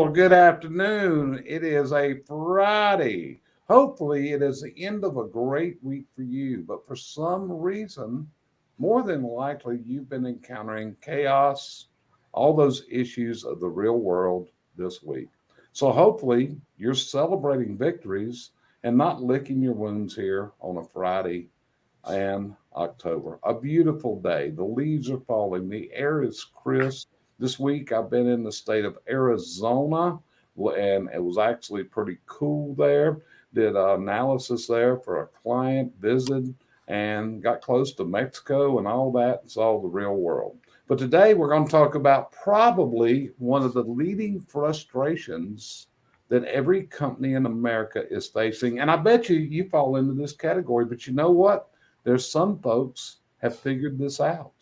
Well, good afternoon. It is a Friday. Hopefully, it is the end of a great week for you, but for some reason, more than likely, you've been encountering chaos, all those issues of the real world this week. So, hopefully, you're celebrating victories and not licking your wounds here on a Friday and October. A beautiful day. The leaves are falling. The air is crisp. This week I've been in the state of Arizona and it was actually pretty cool there. Did analysis there for a client, visited and got close to Mexico and all that and saw the real world. But today we're going to talk about probably one of the leading frustrations that every company in America is facing. And I bet you fall into this category, but you know what? There's some folks have figured this out.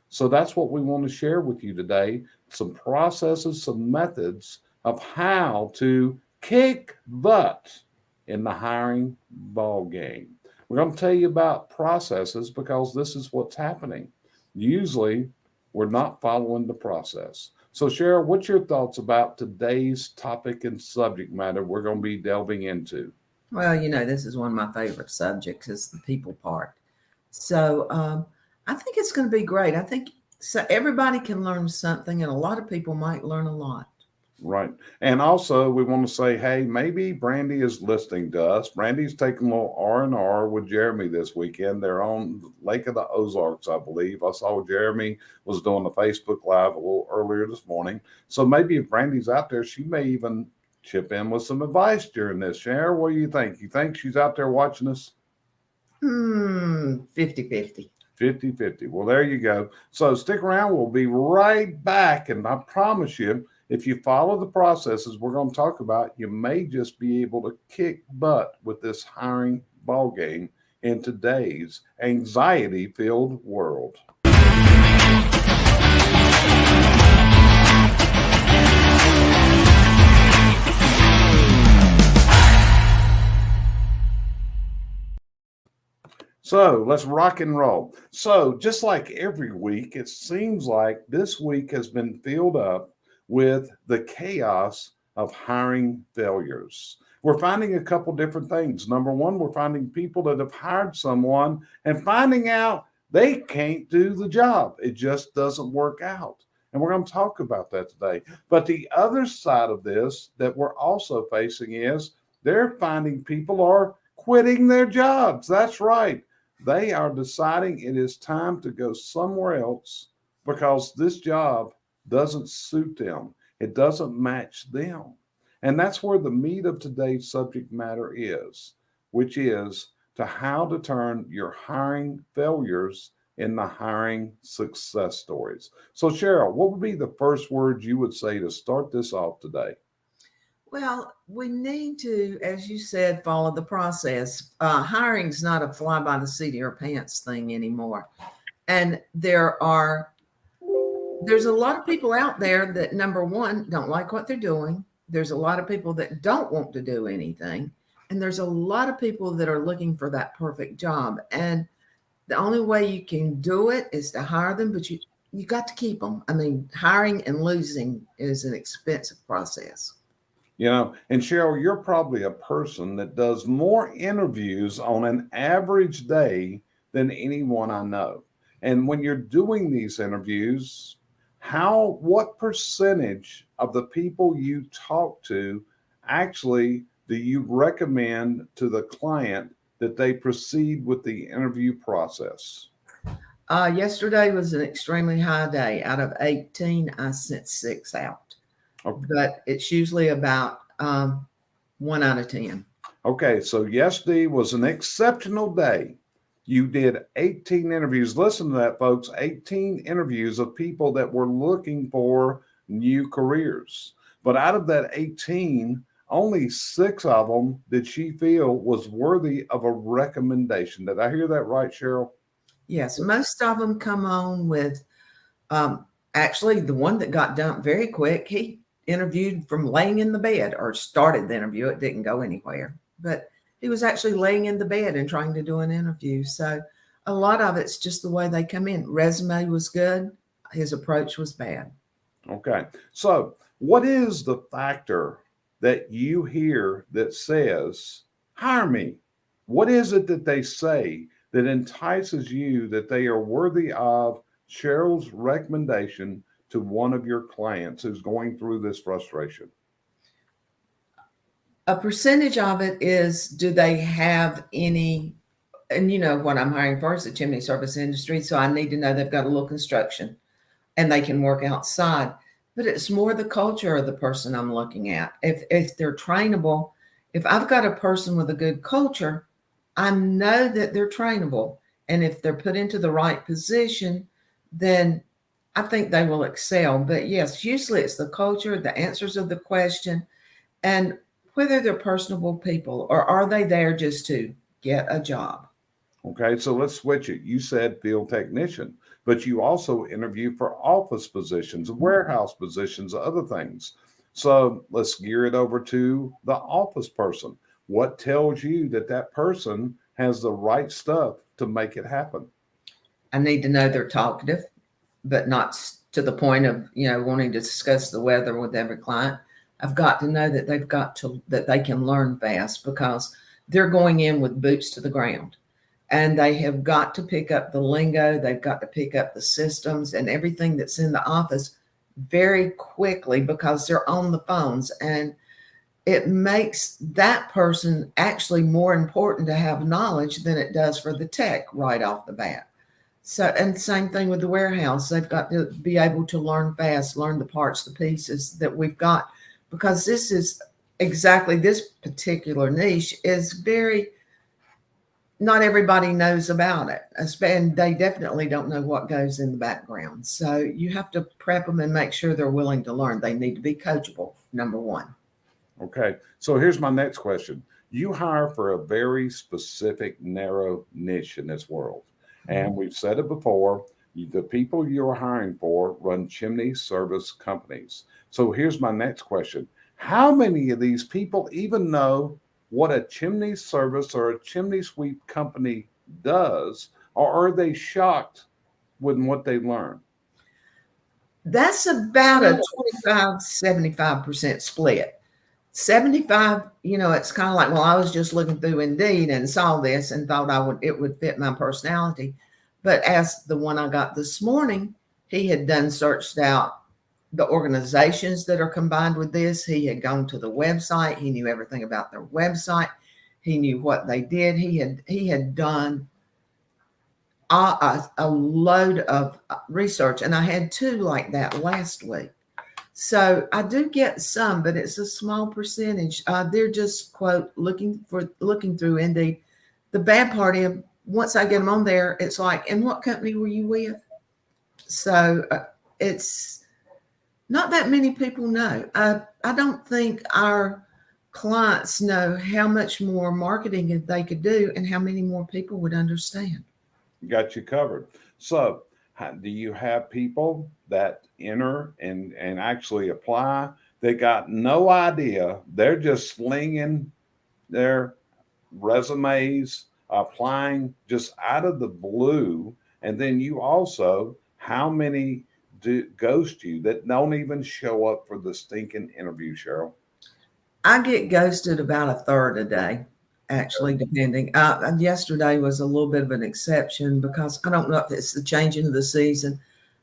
So that's what we want to share with you today. Some processes, some methods of how to kick butt in the hiring ball game. We're going to tell you about processes because this is what's happening. Usually we're not following the process. So Cheryl, what's your thoughts about today's topic and subject matter we're going to be delving into? Well, this is one of my favorite subjects is the people part. So I think it's going to be great. I think so everybody can learn something, and a lot of people might learn a lot. Right. And also we want to say, hey, maybe Brandy is listening to us. Brandy's taking a little R&R with Jeremy this weekend. They're on Lake of the Ozarks, I believe. I saw Jeremy was doing a Facebook Live a little earlier this morning. So maybe if Brandy's out there, she may even chip in with some advice during this. Sharon, what do you think? You think she's out there watching us? 50-50. 50-50. Well, there you go. So stick around. We'll be right back. And I promise you, if you follow the processes we're going to talk about, you may just be able to kick butt with this hiring ball game in today's anxiety-filled world. So let's rock and roll. So just like every week, it seems like this week has been filled up with the chaos of hiring failures. We're finding a couple different things. Number one, we're finding people that have hired someone and finding out they can't do the job. It just doesn't work out. And we're going to talk about that today. But the other side of this that we're also facing is they're finding people are quitting their jobs. That's right. They are deciding it is time to go somewhere else because this job doesn't suit them. It doesn't match them. And that's where the meat of today's subject matter is, which is to how to turn your hiring failures into hiring success stories. So Cheryl, what would be the first words you would say to start this off today? Well, we need to, as you said, follow the process. Hiring's not a fly by the seat of your pants thing anymore. And there's a lot of people out there that, number one, don't like what they're doing. There's a lot of people that don't want to do anything. And there's a lot of people that are looking for that perfect job. And the only way you can do it is to hire them, but you got to keep them. I mean, hiring and losing is an expensive process. And Cheryl, you're probably a person that does more interviews on an average day than anyone I know. And when you're doing these interviews, what percentage of the people you talk to actually do you recommend to the client that they proceed with the interview process? Yesterday was an extremely high day. Out of 18, I sent 6 out. Okay. But it's usually about 1 out of 10. Okay, so yesterday was an exceptional day. You did 18 interviews. Listen to that, folks. 18 interviews of people that were looking for new careers. But out of that 18, only 6 of them did she feel was worthy of a recommendation. Did I hear that right, Cheryl? Yes, most of them come on with, actually, the one that got dumped very quick, he interviewed from laying in the bed, or started the interview. It didn't go anywhere, but he was actually laying in the bed and trying to do an interview. So a lot of it's just the way they come in. Resume was good. His approach was bad. Okay. So What is the factor that you hear that says, hire me? What is it that they say that entices you that they are worthy of Cheryl's recommendation to one of your clients who's going through this frustration? A percentage of it is, do they have any, and you know what I'm hiring for is the chimney service industry. So I need to know they've got a little construction and they can work outside. But it's more the culture of the person I'm looking at. If they're trainable, if I've got a person with a good culture, I know that they're trainable. And if they're put into the right position, then I think they will excel. But yes, usually it's the culture, the answers of the question, and whether they're personable people or are they there just to get a job. Okay, so let's switch it. You said field technician, but you also interview for office positions, warehouse positions, other things. So let's gear it over to the office person. What tells you that that person has the right stuff to make it happen? I need to know they're talkative, but not to the point of, wanting to discuss the weather with every client. I've got to know that that they can learn fast because they're going in with boots to the ground and they have got to pick up the lingo. They've got to pick up the systems and everything that's in the office very quickly because they're on the phones, and it makes that person actually more important to have knowledge than it does for the tech right off the bat. So, and same thing with the warehouse. They've got to be able to learn fast, learn the parts, the pieces that we've got, because this is exactly, this particular niche is very, not everybody knows about it. And they definitely don't know what goes in the background. So you have to prep them and make sure they're willing to learn. They need to be coachable, number one. Okay, so here's my next question. You hire for a very specific, narrow niche in this world. And we've said it before, the people you're hiring for run chimney service companies. So here's my next question. How many of these people even know what a chimney service or a chimney sweep company does, or are they shocked with what they learn? That's about a 25-75% split. 75, it's kind of like, well, I was just looking through Indeed and saw this and thought it would fit my personality. But as the one I got this morning, he had searched out the organizations that are combined with this. He had gone to the website. He knew everything about their website. He knew what they did. He had done a load of research, and I had two like that last week. So I do get some, but it's a small percentage. They're just, quote, looking through Indeed. The bad part is, once I get them on there, it's like, and what company were you with? So it's not that many people know. I don't think our clients know how much more marketing they could do and how many more people would understand. Got you covered. So, do you have people that enter and actually apply? They got no idea. They're just slinging their resumes, applying just out of the blue. And then you also, how many do ghost you that don't even show up for the stinking interview, Cheryl? I get ghosted about a third a day, actually, depending. Yesterday was a little bit of an exception because I don't know if it's the changing of the season.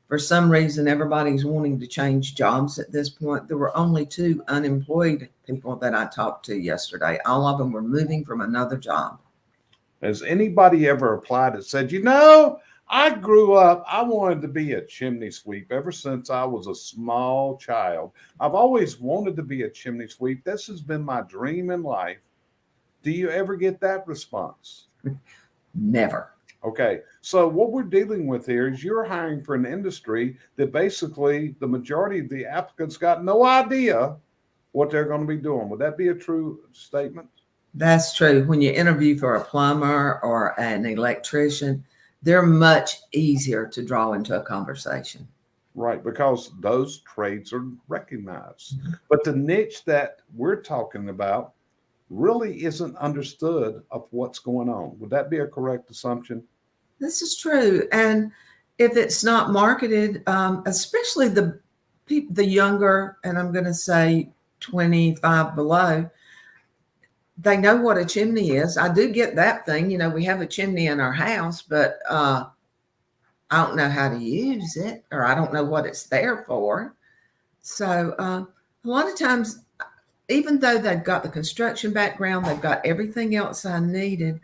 For some reason, everybody's wanting to change jobs at this point. There were only 2 unemployed people that I talked to yesterday. All of them were moving from another job. Has anybody ever applied that said, I grew up, I wanted to be a chimney sweep ever since I was a small child. I've always wanted to be a chimney sweep. This has been my dream in life. Do you ever get that response? Never. Okay, so what we're dealing with here is you're hiring for an industry that basically the majority of the applicants got no idea what they're going to be doing. Would that be a true statement? That's true. When you interview for a plumber or an electrician, they're much easier to draw into a conversation. Right, because those trades are recognized. But the niche that we're talking about really isn't understood of what's going on. Would that be a correct assumption? This is true. And if it's not marketed, especially the younger, and I'm going to say 25 below, they know what a chimney is. I do get that thing. You know, we have a chimney in our house, but I don't know how to use it, or I don't know what it's there for. So a lot of times, even though they've got the construction background, they've got everything else I needed,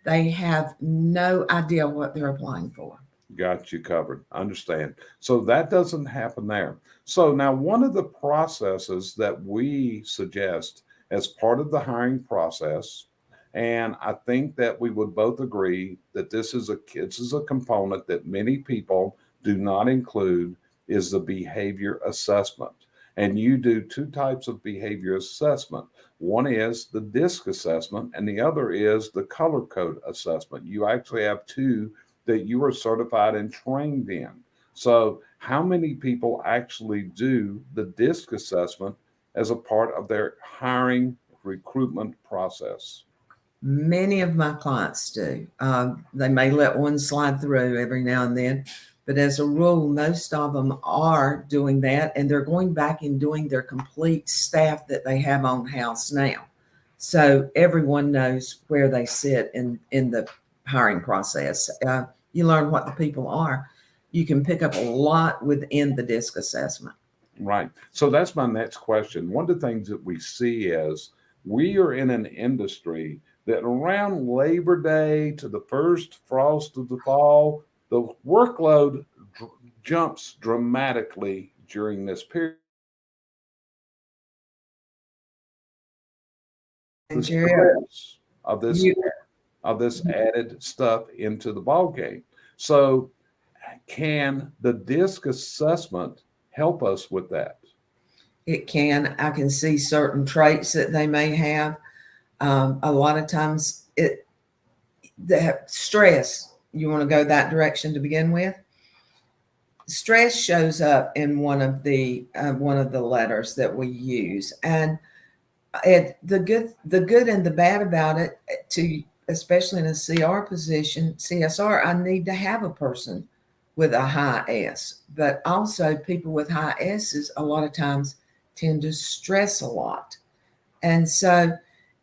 they have no idea what they're applying for. Got you covered. Understand. So that doesn't happen there. So now, one of the processes that we suggest as part of the hiring process, and I think that we would both agree that this is a component that many people do not include, is the behavior assessment. And you do two types of behavior assessment. One is the DISC assessment, and the other is the color code assessment. You actually have two that you are certified and trained in. So, how many people actually do the DISC assessment as a part of their hiring recruitment process? Many of my clients do. They may let one slide through every now and then, but as a rule, most of them are doing that, and they're going back and doing their complete staff that they have on house now. So everyone knows where they sit in the hiring process. You learn what the people are. You can pick up a lot within the DISC assessment. Right. So that's my next question. One of the things that we see is we are in an industry that around Labor Day to the first frost of the fall, the workload jumps dramatically during this period. And The Jerry, stress of this you, added stuff into the ball game. So, can the DISC assessment help us with that? it can. I can see certain traits that they may have. A lot of times, the stress. You want to go that direction to begin with. Stress shows up in one of the letters that we use, and the good and the bad about it, to especially in a CR position, CSR, I need to have a person with a high S, but also people with high S's a lot of times tend to stress a lot, and so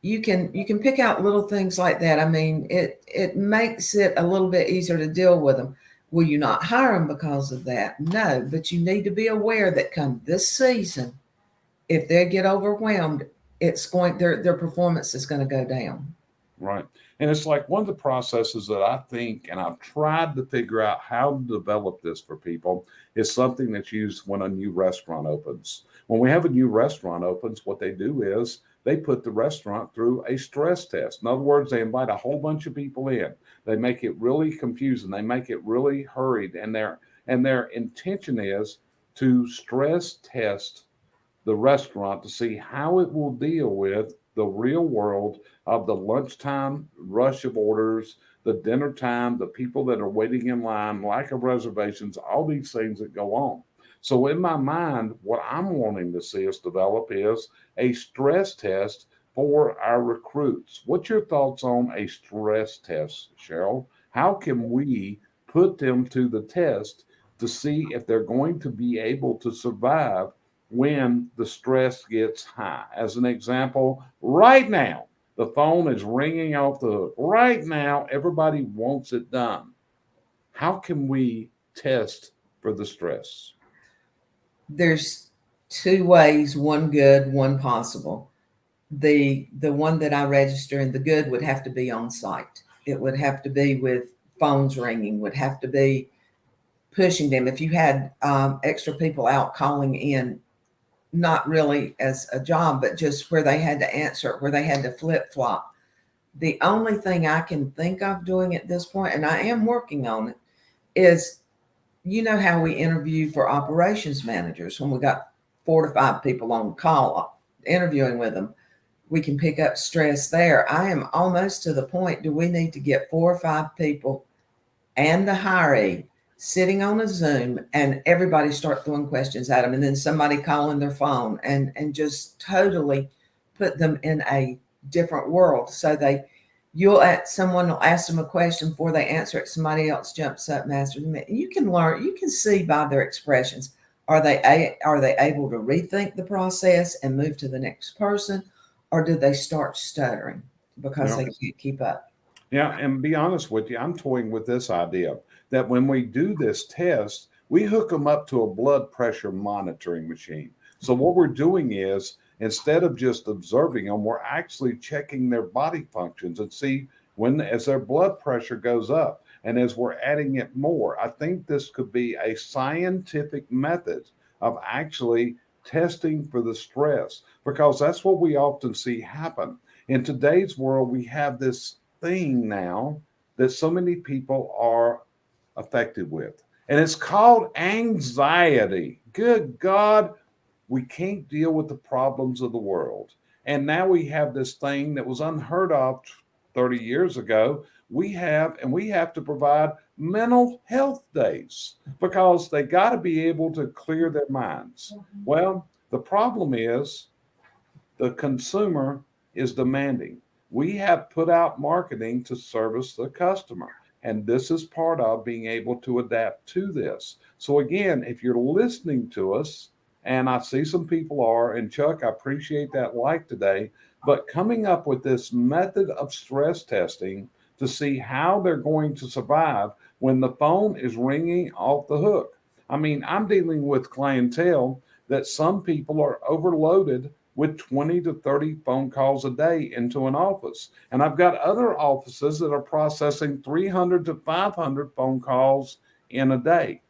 you can pick out little things like that. I mean, it makes it a little bit easier to deal with them. Will you not hire them because of that? No, but you need to be aware that come this season, if they get overwhelmed, their performance is going to go down. Right. And it's like one of the processes that I think, and I've tried to figure out how to develop this for people, is something that's used when a new restaurant opens. When we have a new restaurant opens, what they do is they put the restaurant through a stress test. In other words, they invite a whole bunch of people in. They make it really confusing. They make it really hurried. And their intention is to stress test the restaurant to see how it will deal with the real world of the lunchtime rush of orders, the dinner time, the people that are waiting in line, lack of reservations, all these things that go on. So, in my mind, what I'm wanting to see us develop is a stress test for our recruits. What's your thoughts on a stress test, Cheryl? How can we put them to the test to see if they're going to be able to survive when the stress gets high? As an example, right now, the phone is ringing off the hook. Right now, everybody wants it done. How can we test for the stress? There's two ways, one good, one possible. The one that I register in the good would have to be on site. It would have to be with phones ringing, would have to be pushing them. If you had extra people out calling in, not really as a job, but just where they had to answer, where they had to flip flop. The only thing I can think of doing at this point, and I am working on it, is you know how we interview for operations managers when we got 4 to 5 people on the call interviewing with them. We can pick up stress there. I am almost to the point, do we need to get 4 or 5 people and the hiree sitting on a Zoom and everybody start throwing questions at them, and then somebody calling their phone and just totally put them in a different world. So someone will ask them a question before they answer it. Somebody else jumps up and answers them. You can learn, you can see by their expressions are they able to rethink the process and move to the next person, or do they start stuttering because Yeah. they can't keep up? Yeah, and be honest with you, I'm toying with this idea that when we do this test, we hook them up to a blood pressure monitoring machine. So what we're doing is instead of just observing them, we're actually checking their body functions and see when as their blood pressure goes up and as we're adding it more. I think this could be a scientific method of actually testing for the stress because that's what we often see happen. In today's world, we have this thing now that so many people are affected with. And it's called anxiety. Good God, we can't deal with the problems of the world. And now we have this thing that was unheard of 30 years ago. We have to provide mental health days because they got to be able to clear their minds. Well, the problem is the consumer is demanding. We have put out marketing to service the customer. And this is part of being able to adapt to this. So, again, if you're listening to us, and I see some people are, and Chuck, I appreciate that like today, but coming up with this method of stress testing to see how they're going to survive when the phone is ringing off the hook. I mean, I'm dealing with clientele that some people are overloaded with 20 to 30 phone calls a day into an office. And I've got other offices that are processing 300 to 500 phone calls in a day.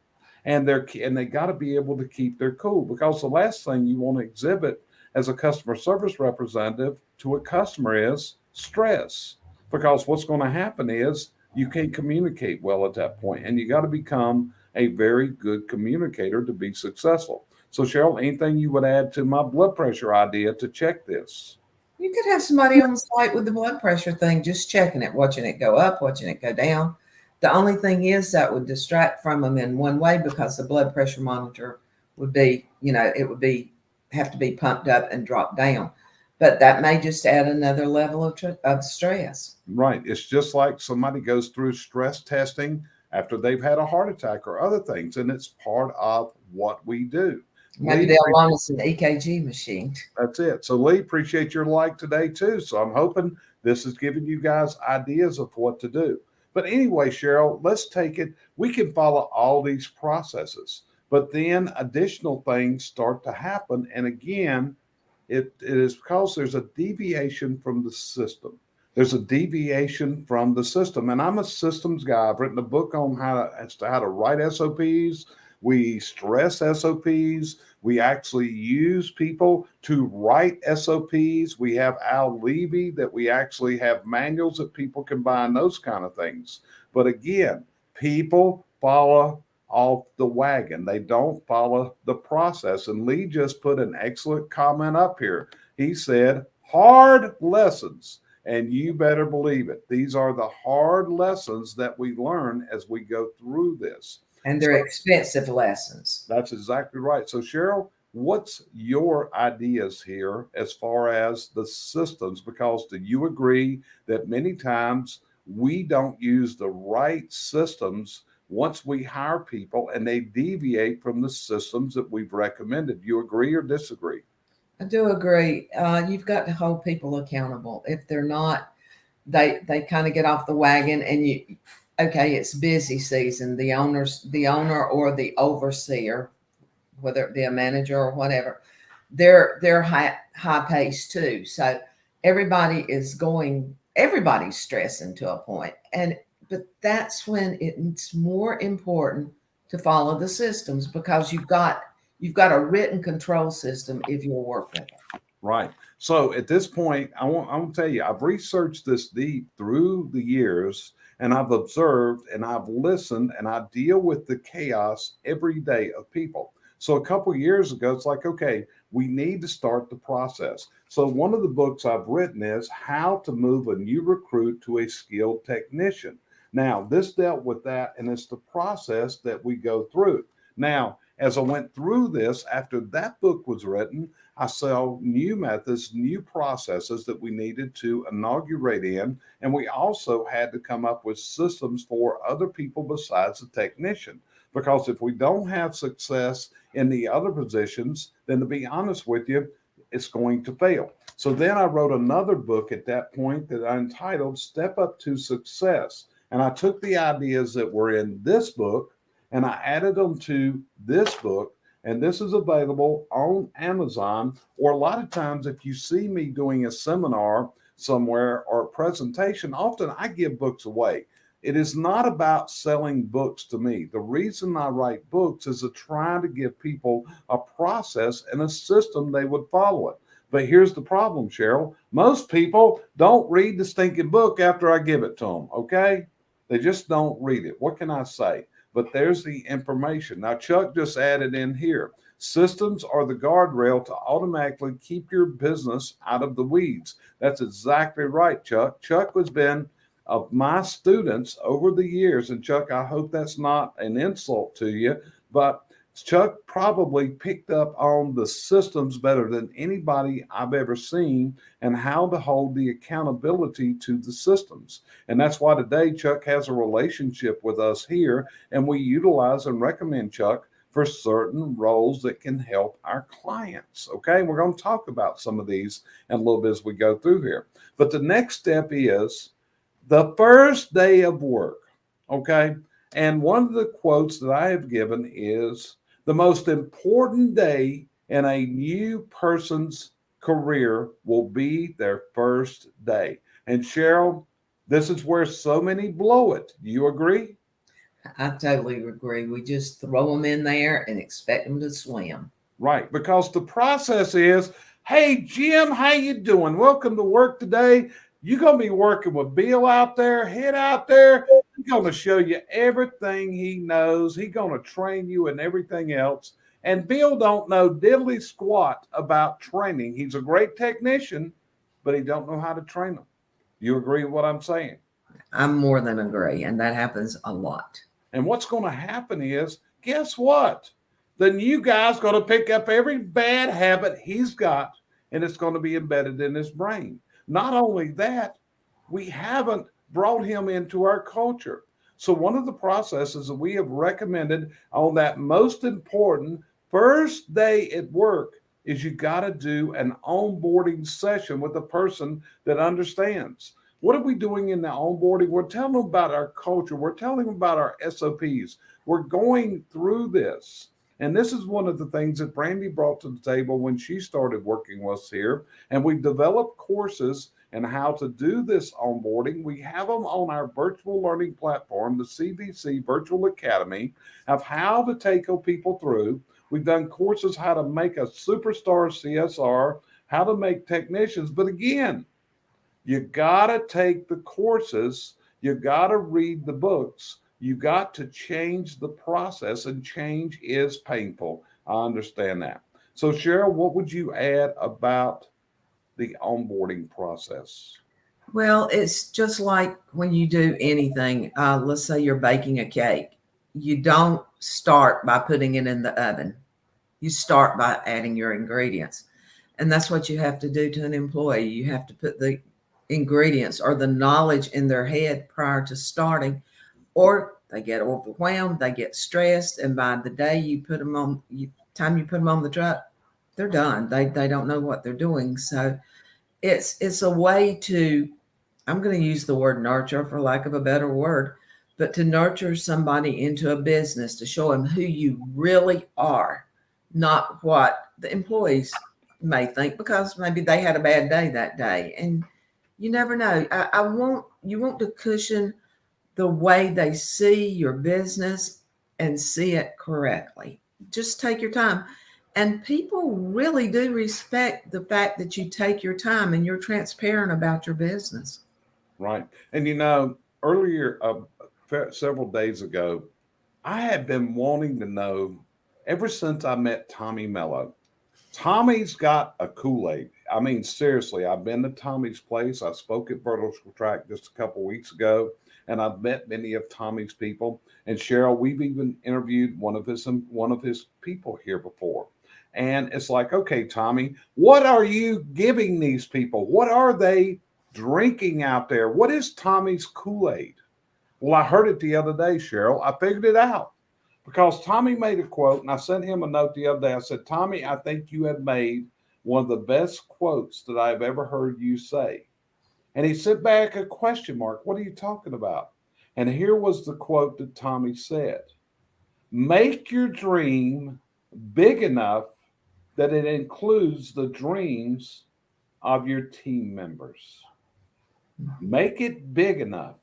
And they got to be able to keep their cool because the last thing you want to exhibit as a customer service representative to a customer is stress. Because what's going to happen is you can't communicate well at that point, and you got to become a very good communicator to be successful. So, Cheryl, anything you would add to my blood pressure idea to check this? You could have somebody on site with the blood pressure thing, just checking it, watching it go up, watching it go down. The only thing is that would distract from them in one way because the blood pressure monitor would be, it would be have to be pumped up and dropped down. But that may just add another level of stress. Right. It's just like somebody goes through stress testing after they've had a heart attack or other things, and it's part of what we do. Maybe Lee, they'll loan us an EKG machine. that's it. So, Lee, appreciate your like today, too. So, I'm hoping this is giving you guys ideas of what to do. But anyway, Cheryl, let's take it. We can follow all these processes, but then additional things start to happen. And again, it is because there's a deviation from the system. There's a deviation from the system. And I'm a systems guy. I've written a book on how to write SOPs. We stress SOPs. We actually use people to write SOPs. We have Al Levy that we actually have manuals that people can buy and those kind of things. But again, people follow off the wagon. They don't follow the process. And Lee just put an excellent comment up here. He said, hard lessons. And you better believe it. These are the hard lessons that we learn as we go through this. And they're expensive lessons. That's exactly right. So, Cheryl, what's your ideas here as far as the systems? Because do you agree that many times we don't use the right systems once we hire people and they deviate from the systems that we've recommended? You agree or disagree? I do agree. You've got to hold people accountable. If they're not, they kind of get off the wagon, and okay, it's busy season. The owner or the overseer, whether it be a manager or whatever, they're high paced too. So everybody's stressing to a point, but that's when it's more important to follow the systems because you've got a written control system if you'll work with it. Right. So at this point, I want to tell you, I've researched this deep through the years, and I've observed and I've listened, and I deal with the chaos every day of people. So a couple of years ago, it's like, okay, we need to start the process. So one of the books I've written is How to Move a New Recruit to a Skilled Technician. Now, this dealt with that, and it's the process that we go through. Now, as I went through this, after that book was written, I saw new methods, new processes that we needed to inaugurate in. And we also had to come up with systems for other people besides the technician. Because if we don't have success in the other positions, then to be honest with you, it's going to fail. So then I wrote another book at that point that I entitled Step Up to Success. And I took the ideas that were in this book and I added them to this book. And this is available on Amazon, or a lot of times if you see me doing a seminar somewhere or a presentation, often I give books away. It is not about selling books to me. The reason I write books is to try to give people a process and a system they would follow it. But here's the problem, Cheryl. Most people don't read the stinking book after I give it to them, okay? They just don't read it. What can I say? But there's the information. Now, Chuck just added in here. Systems are the guardrail to automatically keep your business out of the weeds. That's exactly right, Chuck. Chuck has been of my students over the years, and Chuck, I hope that's not an insult to you, but Chuck probably picked up on the systems better than anybody I've ever seen and how to hold the accountability to the systems. And that's why today Chuck has a relationship with us here, and we utilize and recommend Chuck for certain roles that can help our clients. Okay, we're going to talk about some of these in a little bit as we go through here. But the next step is the first day of work. Okay, and one of the quotes that I have given is the most important day in a new person's career will be their first day. And Cheryl, this is where so many blow it. Do you agree? I totally agree. We just throw them in there and expect them to swim. Right, because the process is, hey, Jim, how you doing? Welcome to work today. You're going to be working with Bill out there, head out there. He's going to show you everything he knows. He's going to train you and everything else. And Bill don't know diddly squat about training. He's a great technician, but he don't know how to train them. You agree with what I'm saying? I'm more than agree, and that happens a lot. And what's going to happen is, guess what? The new guy's going to pick up every bad habit he's got, and it's going to be embedded in his brain. Not only that, we haven't brought him into our culture. So one of the processes that we have recommended on that most important first day at work is you got to do an onboarding session with a person that understands. What are we doing in the onboarding? We're telling them about our culture. We're telling them about our SOPs. We're going through this. And this is one of the things that Brandy brought to the table when she started working with us here. And we developed courses and how to do this onboarding. We have them on our virtual learning platform, the CVC Virtual Academy, of how to take people through. We've done courses how to make a superstar CSR, how to make technicians. But again, you got to take the courses. You got to read the books. You got to change the process, and change is painful. I understand that. So, Cheryl, what would you add about the onboarding process? Well, it's just like when you do anything. Let's say you're baking a cake. You don't start by putting it in the oven. You start by adding your ingredients. And that's what you have to do to an employee. You have to put the ingredients or the knowledge in their head prior to starting, or they get overwhelmed, they get stressed, and by the day you put them on, time you put them on the truck, they're done. They don't know what they're doing. So it's a way to, I'm going to use the word nurture for lack of a better word, but to nurture somebody into a business, to show them who you really are, not what the employees may think, because maybe they had a bad day that day. And you never know. You want to cushion the way they see your business and see it correctly. Just take your time. And people really do respect the fact that you take your time and you're transparent about your business. Right. And earlier, several days ago, I had been wanting to know ever since I met Tommy Mello. Tommy's got a Kool-Aid. I mean, seriously, I've been to Tommy's place. I spoke at Vertical Track just a couple of weeks ago, and I've met many of Tommy's people. And Cheryl, we've even interviewed one of his people here before. And it's like, okay, Tommy, what are you giving these people? What are they drinking out there? What is Tommy's Kool-Aid? Well, I heard it the other day, Cheryl. I figured it out. because Tommy made a quote, and I sent him a note the other day. I said, Tommy, I think you have made one of the best quotes that I've ever heard you say. And he sent back a question mark. What are you talking about? And here was the quote that Tommy said: make your dream big enough that it includes the dreams of your team members. Make it big enough.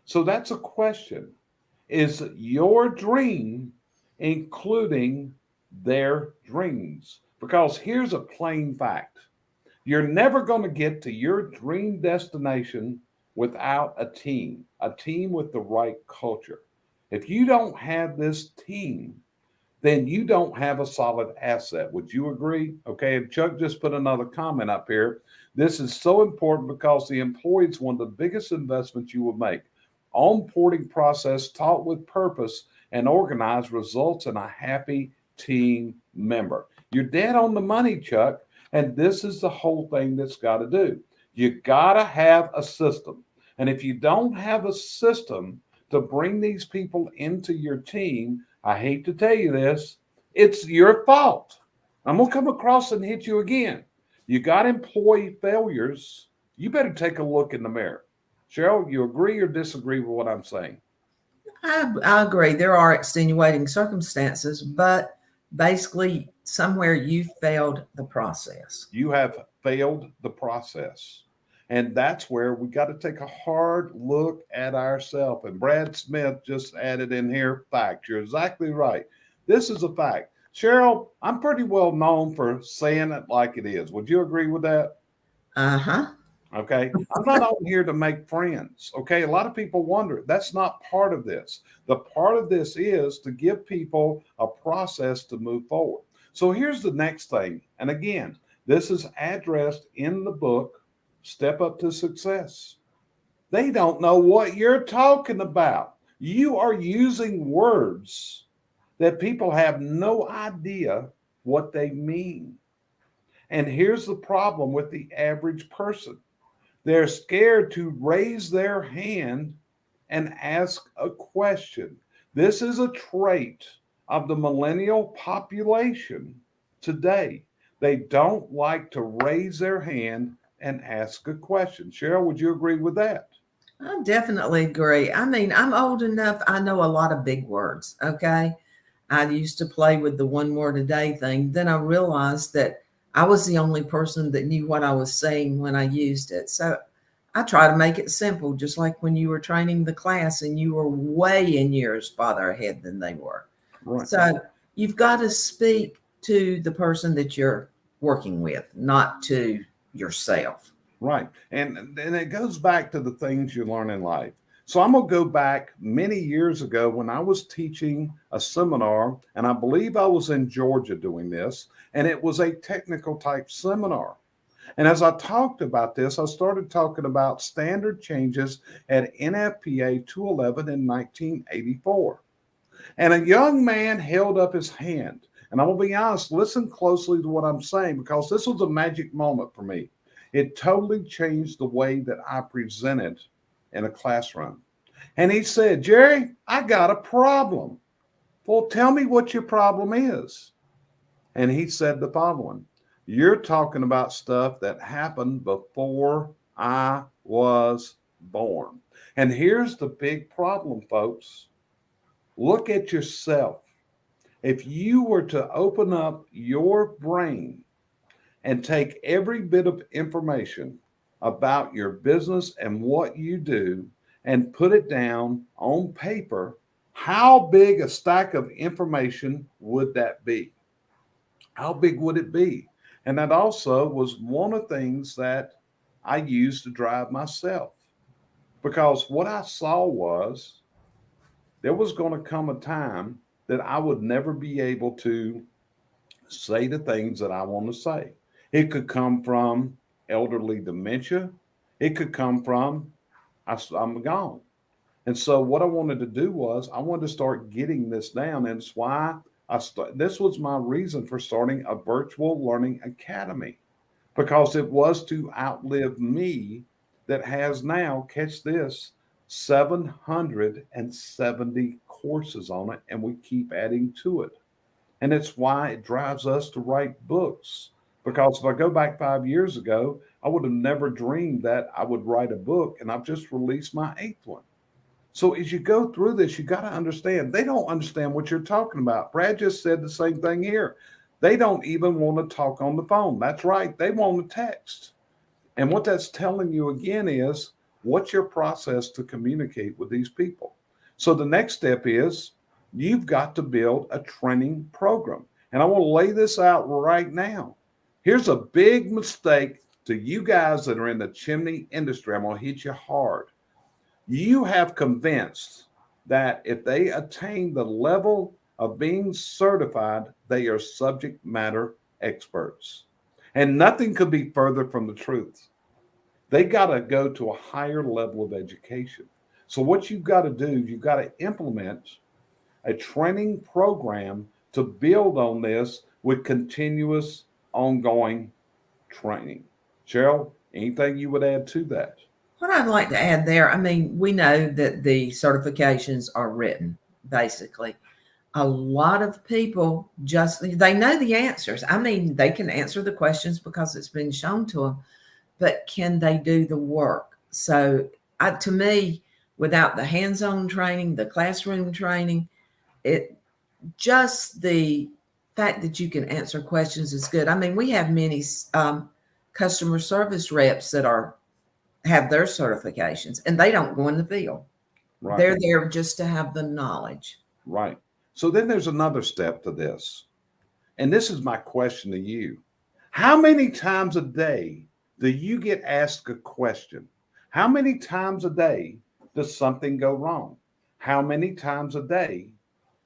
So that's a question. Is your dream including their dreams? Because here's a plain fact: you're never going to get to your dream destination without a team with the right culture. If you don't have this team, then you don't have a solid asset. Would you agree? Okay, and Chuck just put another comment up here. This is so important because the employee is one of the biggest investments you will make. Onboarding process taught with purpose and organized results in a happy team member. You're dead on the money, Chuck. And this is the whole thing that's got to do. You got to have a system. And if you don't have a system to bring these people into your team, I hate to tell you this, it's your fault. I'm going to come across and hit you again. You got employee failures. You better take a look in the mirror. Cheryl, you agree or disagree with what I'm saying? I agree. There are extenuating circumstances, but basically, somewhere you failed the process. You have failed the process. And that's where we got to take a hard look at ourselves. And Brad Smith just added in here, fact. You're exactly right. This is a fact. Cheryl, I'm pretty well known for saying it like it is. Would you agree with that? Uh-huh. Okay. I'm not on here to make friends. Okay. A lot of people wonder. That's not part of this. The part of this is to give people a process to move forward. So here's the next thing. And again, this is addressed in the book, Step Up to Success. They don't know what you're talking about. You are using words that people have no idea what they mean. And here's the problem with the average person: they're scared to raise their hand and ask a question. This is a trait of the millennial population today. They don't like to raise their hand and ask a question. Cheryl, would you agree with that? I definitely agree. I mean, I'm old enough, I know a lot of big words. Okay. I used to play with the one word a day thing. Then I realized that I was the only person that knew what I was saying when I used it. So I try to make it simple, just like when you were training the class and you were way in years farther ahead than they were. Right. So you've got to speak to the person that you're working with, not to yourself. Right. And it goes back to the things you learn in life. So I'm going to go back many years ago when I was teaching a seminar, and I believe I was in Georgia doing this, and it was a technical type seminar. And as I talked about this, I started talking about standard changes at NFPA 211 in 1984. And a young man held up his hand. And I'm going to be honest, listen closely to what I'm saying, because this was a magic moment for me. It totally changed the way that I presented in a classroom. And he said, Jerry, I got a problem. Well, tell me what your problem is. And he said the following: you're talking about stuff that happened before I was born. And here's the big problem, folks. Look at yourself. If you were to open up your brain and take every bit of information about your business and what you do and put it down on paper, how big a stack of information would that be? How big would it be? And that also was one of the things that I used to drive myself, because what I saw was there was going to come a time that I would never be able to say the things that I want to say. It could come from elderly dementia. It could come from I'm gone. And so what I wanted to do was I wanted to start getting this down. And it's why this was my reason for starting a virtual learning academy, because it was to outlive me, that has now, catch this, 770 courses on it, and we keep adding to it. And it's why it drives us to write books. Because if I go back 5 years ago, I would have never dreamed that I would write a book, and I've just released my eighth one. So as you go through this, you got to understand they don't understand what you're talking about. Brad just said the same thing here. They don't even want to talk on the phone. That's right. They want to text. And what that's telling you again is what's your process to communicate with these people? So the next step is you've got to build a training program. And I want to lay this out right now. Here's a big mistake to you guys that are in the chimney industry. I'm going to hit you hard. You have convinced that if they attain the level of being certified, they are subject matter experts. And nothing could be further from the truth. They got to go to a higher level of education. So what you've got to do, you've got to implement a training program to build on this with continuous ongoing training. Cheryl, anything you would add to that? What I'd like to add there, I mean, we know that the certifications are written, basically. A lot of people they know the answers. I mean, they can answer the questions because it's been shown to them, but can they do the work? So to me, without the hands-on training, the classroom training, just the fact that you can answer questions is good. I mean, we have many customer service reps that have their certifications and they don't go in the field. Right. They're there just to have the knowledge. Right. So then there's another step to this. And this is my question to you. How many times a day do you get asked a question? How many times a day does something go wrong? How many times a day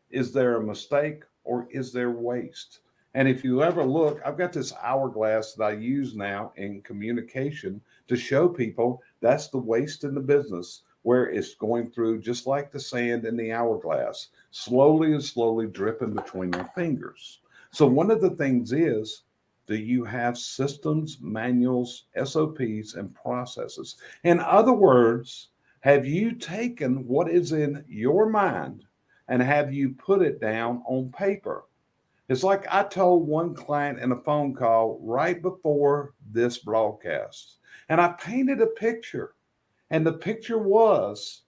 is there a mistake or is there waste? And if you ever look, I've got this hourglass that I use now in communication to show people that's the waste in the business, where it's going through just like the sand in the hourglass, slowly and slowly dripping between our fingers. So one of the things is, do you have systems, manuals, SOPs, and processes? In other words, have you taken what is in your mind and have you put it down on paper? It's like I told one client in a phone call right before this broadcast, and I painted a picture. And the picture was,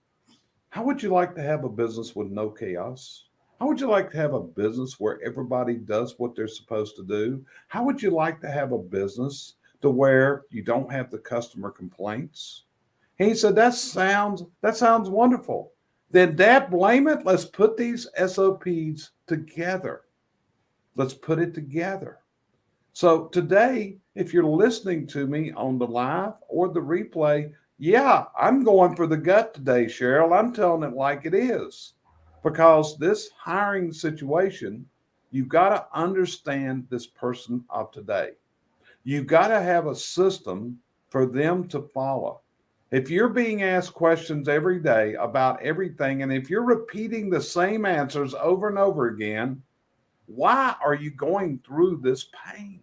how would you like to have a business with no chaos? How would you like to have a business where everybody does what they're supposed to do? How would you like to have a business to where you don't have the customer complaints? And he said, that sounds wonderful. Then Dad, blame it. Let's put these SOPs together. Let's put it together. So today, if you're listening to me on the live or the replay, yeah, I'm going for the gut today, Cheryl. I'm telling it like it is. Because this hiring situation, you've got to understand this person of today. You've got to have a system for them to follow. If you're being asked questions every day about everything, and if you're repeating the same answers over and over again, why are you going through this pain?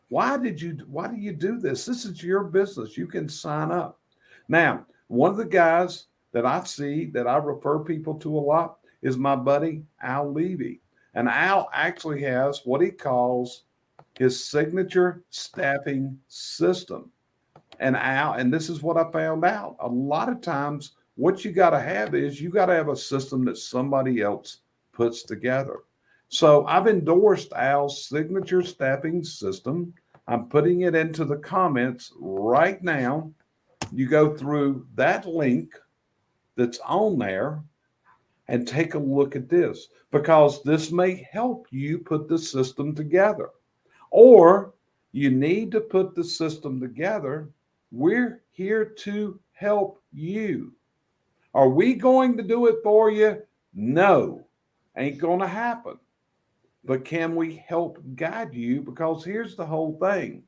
Why do you do this? This is your business. You can sign up. Now, one of the guys that I see that I refer people to a lot is my buddy Al Levy. And Al actually has what he calls his signature staffing system. And this is what I found out. A lot of times what you got to have is you got to have a system that somebody else puts together. So I've endorsed Al's signature staffing system. I'm putting it into the comments right now. You go through that link that's on there and take a look at this, because this may help you put the system together. Or you need to put the system together. We're here to help you. Are we going to do it for you? No, ain't going to happen. But can we help guide you? Because here's the whole thing.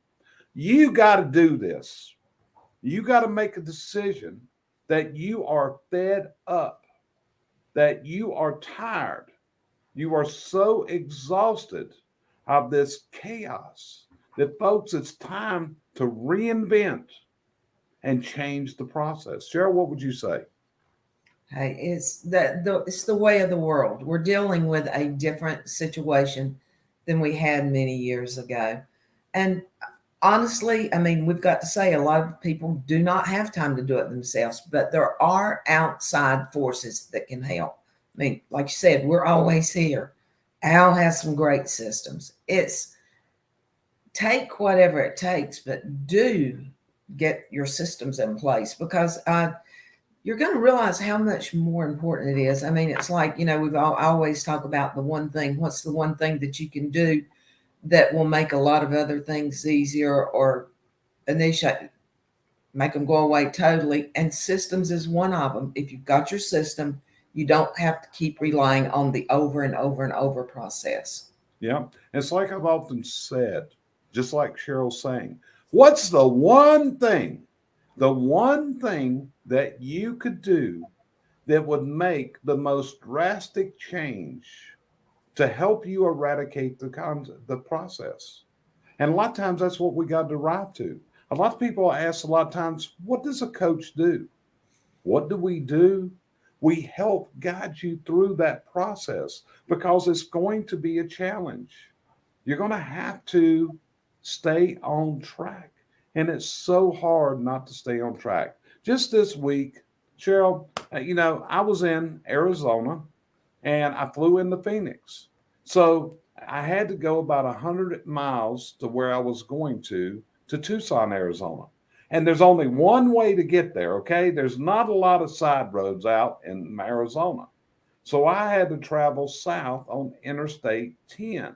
You got to do this. You got to make a decision that you are fed up, that you are tired. You are so exhausted of this chaos that, folks, it's time to reinvent and change the process. Cheryl, what would you say? Hey, it's the way of the world. We're dealing with a different situation than we had many years ago. And honestly, I mean, we've got to say a lot of people do not have time to do it themselves, but there are outside forces that can help. I mean, like you said, we're always here. Al has some great systems. It's take whatever it takes, but do get your systems in place because you're going to realize how much more important it is. I mean, it's like, we've always talk about the one thing. What's the one thing that you can do that will make a lot of other things easier or initiate, make them go away totally? And systems is one of them. If you've got your system, you don't have to keep relying on the over and over and over process. Yeah. It's like I've often said, just like Cheryl's saying, what's the one thing that you could do that would make the most drastic change to help you eradicate the process? And a lot of times that's what we got to arrive to. A lot of people ask a lot of times, what does a coach do? What do we do? We help guide you through that process because it's going to be a challenge. You're going to have to stay on track. And it's so hard not to stay on track. Just this week, Cheryl, I was in Arizona and I flew into Phoenix. So I had to go about 100 miles to where I was going to Tucson, Arizona. And there's only one way to get there, okay? There's not a lot of side roads out in Arizona. So I had to travel south on Interstate 10.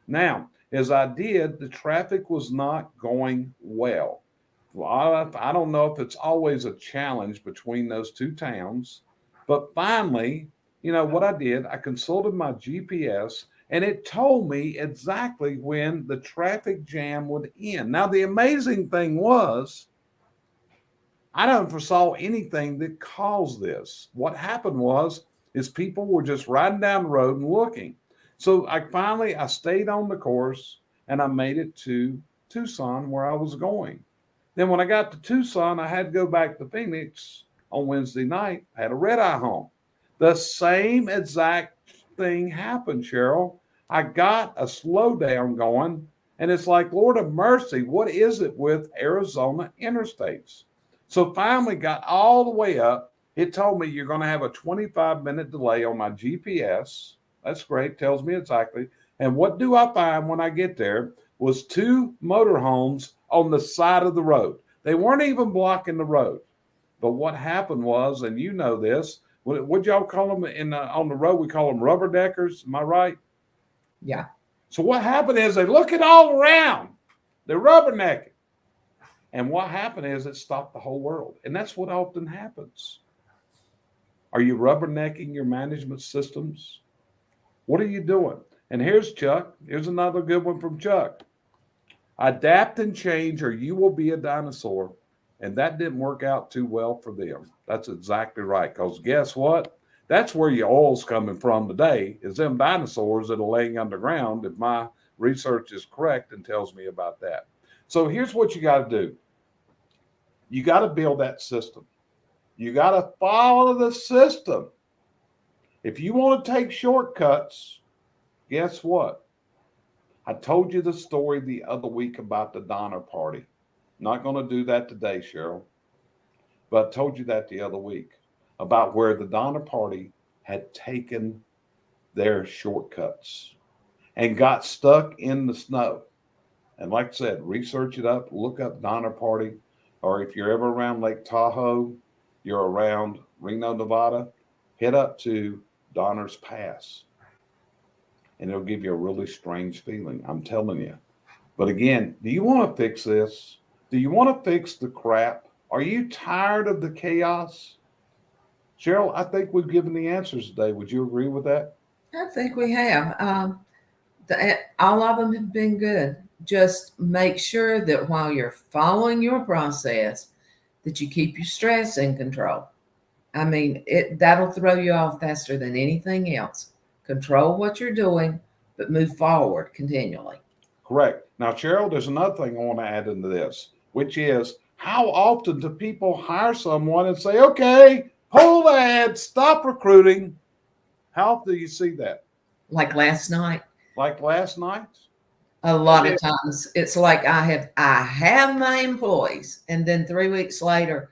Now, as I did, the traffic was not going well. I don't know if it's always a challenge between those two towns, but finally, what I did, I consulted my GPS and it told me exactly when the traffic jam would end. Now, the amazing thing was, I don't foresaw anything that caused this. What happened was, is people were just riding down the road and looking. So I stayed on the course and I made it to Tucson where I was going. Then when I got to Tucson, I had to go back to Phoenix on Wednesday night. I had a red eye home. The same exact thing happened, Cheryl. I got a slowdown going, and it's like, Lord of mercy, what is it with Arizona interstates? So finally got all the way up. It told me you're going to have a 25-minute delay on my GPS. That's great. Tells me exactly. And what do I find when I get there was two motorhomes on the side of the road. They weren't even blocking the road. But what happened was, and you know this, what y'all call them on the road? We call them rubber deckers. Am I right? Yeah. So what happened is they look it all around. They're rubbernecking. And what happened is it stopped the whole world. And that's what often happens. Are you rubbernecking your management systems? What are you doing? And here's Chuck. Here's another good one from Chuck. Adapt and change or you will be a dinosaur. And that didn't work out too well for them. That's exactly right. Because guess what? That's where your oil's coming from today, is them dinosaurs that are laying underground, if my research is correct and tells me about that. So here's what you got to do. You got to build that system. You got to follow the system. If you want to take shortcuts, guess what? I told you the story the other week about the Donner Party. Not going to do that today, Cheryl. But I told you that the other week about where the Donner Party had taken their shortcuts and got stuck in the snow. And like I said, research it up, look up Donner Party, or if you're ever around Lake Tahoe, you're around Reno, Nevada, head up to Donner's Pass. And it'll give you a really strange feeling, I'm telling you. But again, do you want to fix this? Do you want to fix the crap? Are you tired of the chaos? Cheryl, I think we've given the answers today. Would you agree with that? I think we have. All of them have been good. Just make sure that while you're following your process, that you keep your stress in control. I mean, that'll throw you off faster than anything else. Control what you're doing, but move forward continually. Correct. Now, Cheryl, there's another thing I want to add into this, which is how often do people hire someone and say, okay, Pull the ad, stop recruiting. How often do you see that? Like last night, Like last night? a lot of times it's like I have my employees, and then 3 weeks later,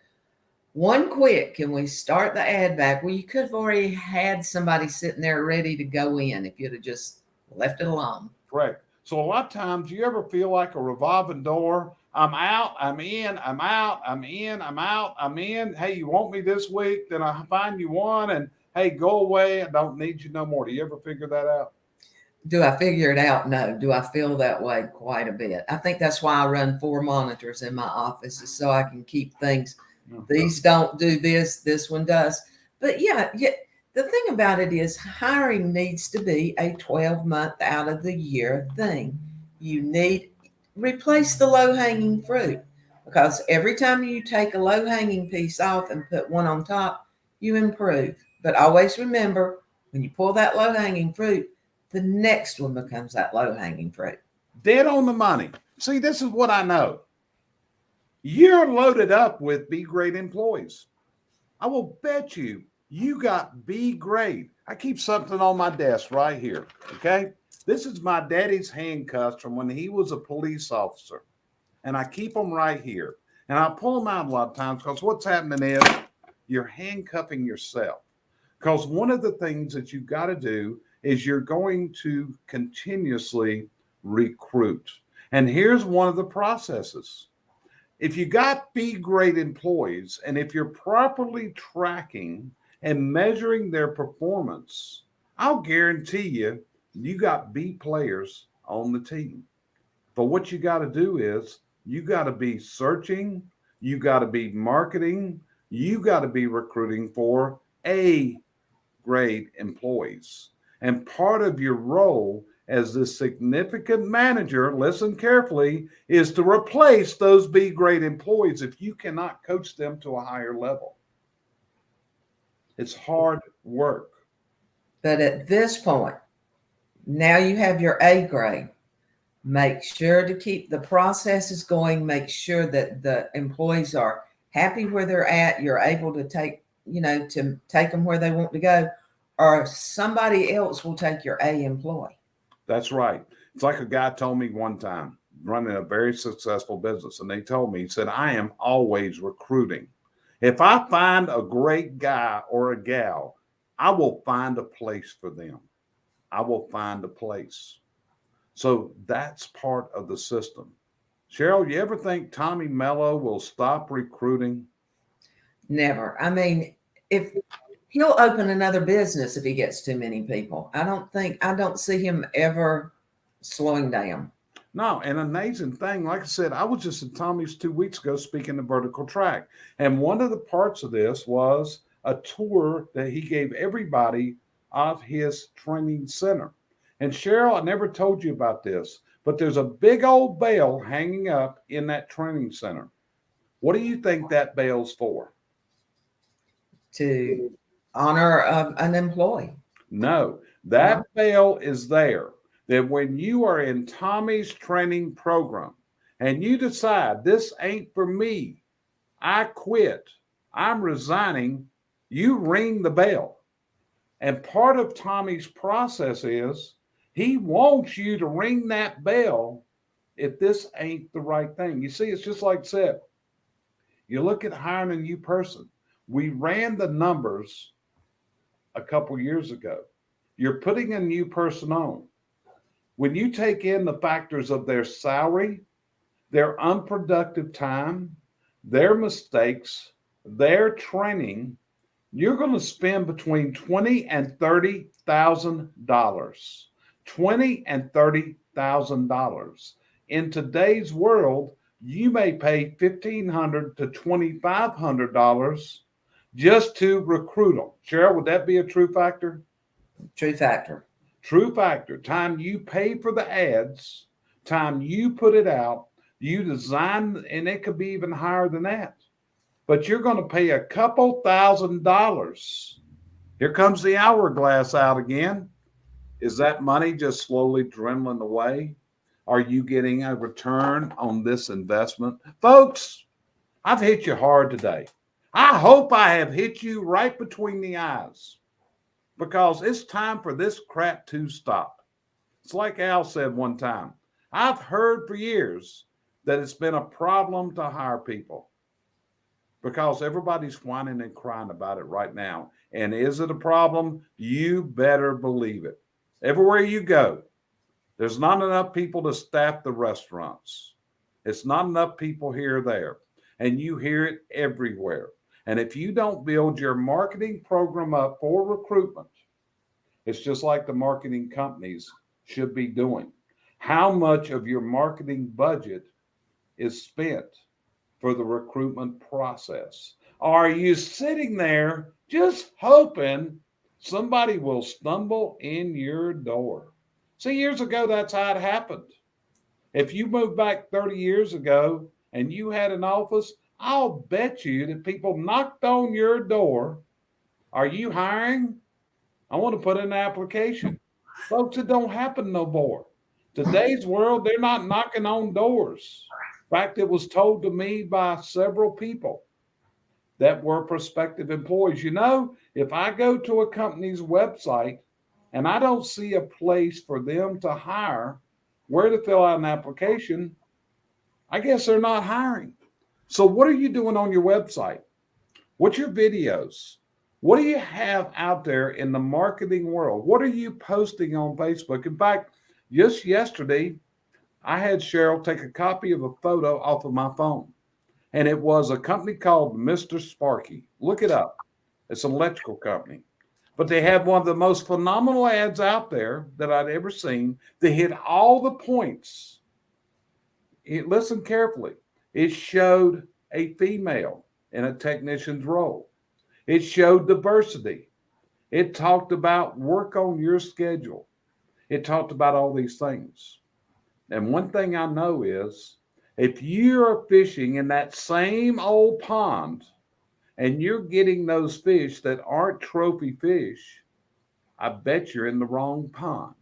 one quit. Can we start the ad back? Well, you could have already had somebody sitting there ready to go in if you'd have just left it alone. Correct. So a lot of times, you ever feel like a revolving door? I'm out, I'm in, I'm out, I'm in, I'm out, I'm in. Hey, you want me this week? Then I find you one, and hey, go away. I don't need you no more. Do you ever figure that out? Do I figure it out? No. Do I feel that way? Quite a bit. I think that's why I run 4 monitors in my office, is so I can keep things. These don't do this, this one does. But yeah, the thing about it is hiring needs to be a 12-month out of the year thing. You need replace the low-hanging fruit, because every time you take a low-hanging piece off and put one on top, you improve. But always remember, when you pull that low-hanging fruit, the next one becomes that low-hanging fruit. Dead on the money. See, this is what I know. You're loaded up with B grade employees. I will bet you got B grade. I keep something on my desk right here. Okay. This is my daddy's handcuffs from when he was a police officer. And I keep them right here. And I pull them out a lot of times because what's happening is you're handcuffing yourself. Because one of the things that you got to do is you're going to continuously recruit. And here's one of the processes. If you got B grade employees, and if you're properly tracking and measuring their performance, I'll guarantee you got B players on the team. But what you got to do is you got to be searching, you got to be marketing, you got to be recruiting for A grade employees. And part of your role as the significant manager, listen carefully, is to replace those B grade employees if you cannot coach them to a higher level. It's hard work. But at this point, now you have your A grade. Make sure to keep the processes going. Make sure that the employees are happy where they're at. You're able to take them where they want to go, or somebody else will take your A employee. That's right. It's like a guy told me one time, running a very successful business, and they told me, he said, I am always recruiting. If I find a great guy or a gal, I will find a place for them. I will find a place. So that's part of the system. Cheryl, you ever think Tommy Mello will stop recruiting? Never. I mean, if he'll open another business if he gets too many people. I don't see him ever slowing down. No, an amazing thing. Like I said, I was just at Tommy's 2 weeks ago speaking to Vertical Track. And one of the parts of this was a tour that he gave everybody of his training center. And Cheryl, I never told you about this, but there's a big old bell hanging up in that training center. What do you think that bell's for? To honor an employee. No, that bell is there that when you are in Tommy's training program and you decide this ain't for me, I quit, I'm resigning, you ring the bell. And part of Tommy's process is he wants you to ring that bell if this ain't the right thing. You see, it's just like I said, you look at hiring a new person. We ran the numbers a couple years ago. You're putting a new person on. When you take in the factors of their salary, their unproductive time, their mistakes, their training, you're going to spend between $20,000 and $30,000. $20,000 and $30,000. In today's world, you may pay $1,500 to $2,500 just to recruit them. Cheryl, would that be a true factor? True factor. True factor. Time you pay for the ads, time you put it out, you design, and it could be even higher than that. But you're going to pay a couple $1,000s. Here comes the hourglass out again. Is that money just slowly dwindling away? Are you getting a return on this investment? Folks, I've hit you hard today. I hope I have hit you right between the eyes because it's time for this crap to stop. It's like Al said one time. I've heard for years that it's been a problem to hire people because everybody's whining and crying about it right now. And is it a problem? You better believe it. Everywhere you go, there's not enough people to staff the restaurants. It's not enough people here or there. And you hear it everywhere. And if you don't build your marketing program up for recruitment, it's just like the marketing companies should be doing. How much of your marketing budget is spent for the recruitment process? Are you sitting there just hoping somebody will stumble in your door? See, years ago, that's how it happened. If you moved back 30 years ago and you had an office, I'll bet you that people knocked on your door. Are you hiring? I want to put in an application. Folks, it don't happen no more. Today's world, they're not knocking on doors. In fact, it was told to me by several people that were prospective employees. You know, if I go to a company's website and I don't see a place for them to hire, where to fill out an application, I guess they're not hiring. So, what are you doing on your website? What's your videos? What do you have out there in the marketing world? What are you posting on Facebook? In fact, just yesterday, I had Cheryl take a copy of a photo off of my phone, and it was a company called Mr. Sparky. Look it up. It's an electrical company. But they have one of the most phenomenal ads out there that I'd ever seen. They hit all the points. Listen carefully. It showed a female in a technician's role. It showed diversity. It talked about work on your schedule. It talked about all these things. And one thing I know is if you're fishing in that same old pond and you're getting those fish that aren't trophy fish, I bet you're in the wrong pond.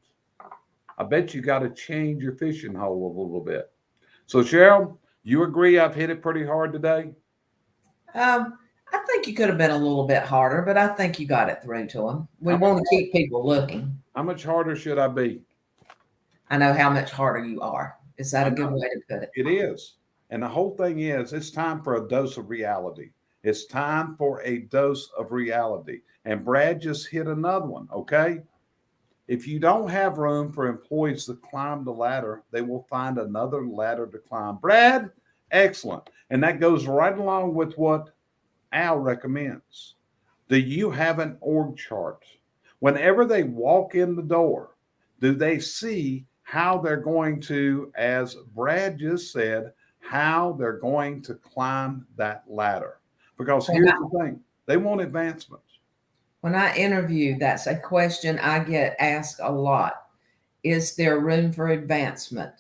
I bet you got to change your fishing hole a little bit. So, Cheryl, you agree I've hit it pretty hard today? I think you could have been a little bit harder, but I think you got it through to them. We want to keep people looking. How much harder should I be? I know how much harder you are. Is that a good way to put it? It is. And the whole thing is, it's time for a dose of reality. It's time for a dose of reality. And Brad just hit another one, okay? If you don't have room for employees to climb the ladder, they will find another ladder to climb. Brad, excellent. And that goes right along with what Al recommends. Do you have an org chart? Whenever they walk in the door, do they see how they're going to, as Brad just said, how they're going to climb that ladder? Because here's the thing, they want advancement. When I interview, that's a question I get asked a lot. Is there room for advancement?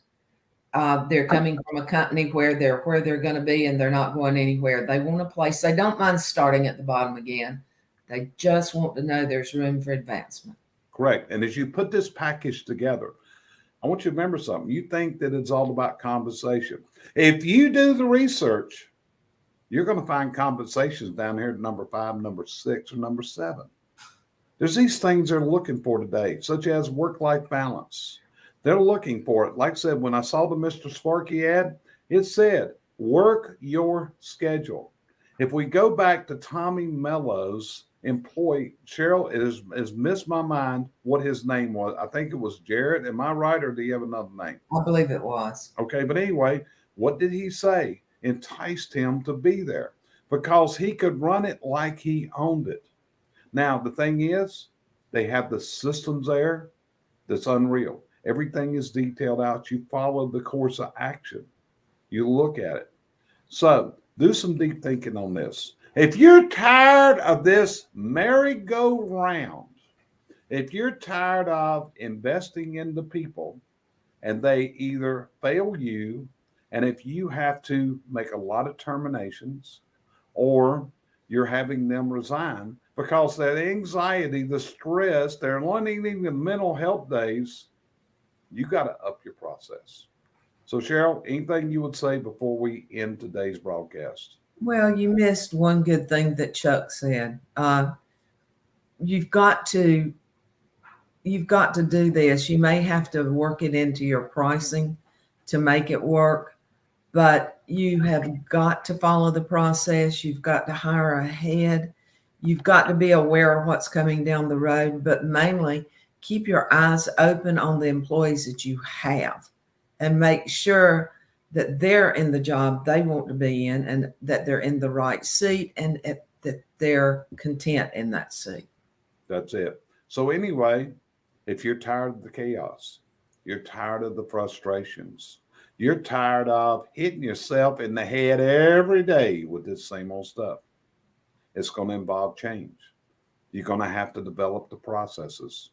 They're coming from a company where they're going to be and they're not going anywhere. They want a place. They don't mind starting at the bottom again. They just want to know there's room for advancement. Correct. And as you put this package together, I want you to remember something. You think that it's all about compensation. If you do the research, you're going to find compensations down here at number 5, number 6, or number 7. There's these things they're looking for today, such as work-life balance. They're looking for it. Like I said, when I saw the Mr. Sparky ad, it said, work your schedule. If we go back to Tommy Mello's employee, Cheryl, it has missed my mind what his name was. I think it was Jarrett. Am I right, or do you have another name? I believe it was. Okay, but anyway, what did he say? Enticed him to be there because he could run it like he owned it. Now, the thing is, they have the systems there that's unreal. Everything is detailed out. You follow the course of action. You look at it. So do some deep thinking on this. If you're tired of this merry-go-round, if you're tired of investing in the people and they either fail you, and if you have to make a lot of terminations or you're having them resign because that anxiety, the stress, they're learning the mental health days, you got to up your process. So, Cheryl, anything you would say before we end today's broadcast? Well, you missed one good thing that Chuck said. You've got to you've got to do this. You may have to work it into your pricing to make it work, but you have got to follow the process. You've got to hire ahead. You've got to be aware of what's coming down the road, but mainly keep your eyes open on the employees that you have and make sure that they're in the job they want to be in and that they're in the right seat and that they're content in that seat. That's it. So, anyway, if you're tired of the chaos, you're tired of the frustrations, you're tired of hitting yourself in the head every day with this same old stuff, it's going to involve change. You're going to have to develop the processes.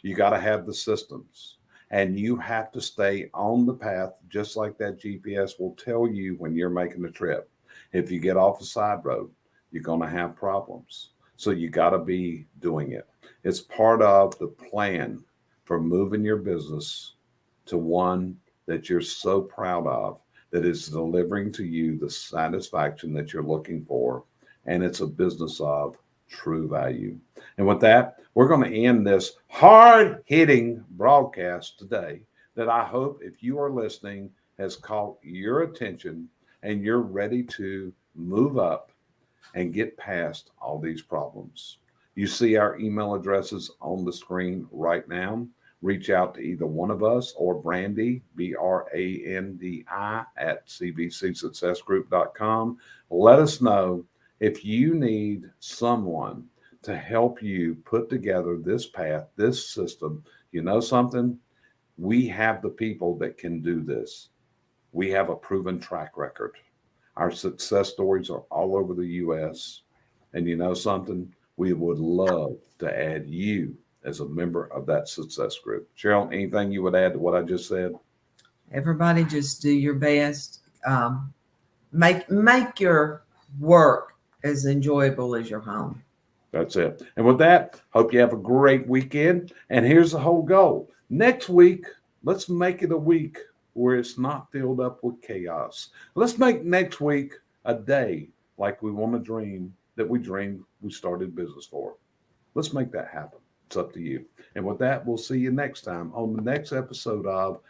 You got to have the systems. And you have to stay on the path, just like that GPS will tell you when you're making the trip. If you get off a side road, you're going to have problems. So you got to be doing it. It's part of the plan for moving your business to one that you're so proud of, that is delivering to you the satisfaction that you're looking for. And it's a business of true value. And with that, we're going to end this hard hitting broadcast today that I hope, if you are listening, has caught your attention and you're ready to move up and get past all these problems. You see our email addresses on the screen right now. Reach out to either one of us or Brandy, BRANDI, at CVCSuccessGroup.com. Let us know if you need someone to help you put together this path, this system. You know something? We have the people that can do this. We have a proven track record. Our success stories are all over the U.S. And you know something? We would love to add you as a member of that success group. Cheryl, anything you would add to what I just said? Everybody just do your best. Make your work as enjoyable as your home. That's it. And with that, hope you have a great weekend. And here's the whole goal. Next week, let's make it a week where it's not filled up with chaos. Let's make next week a day like we want to dream that we dreamed we started business for. Let's make that happen. It's up to you. And with that, we'll see you next time on the next episode of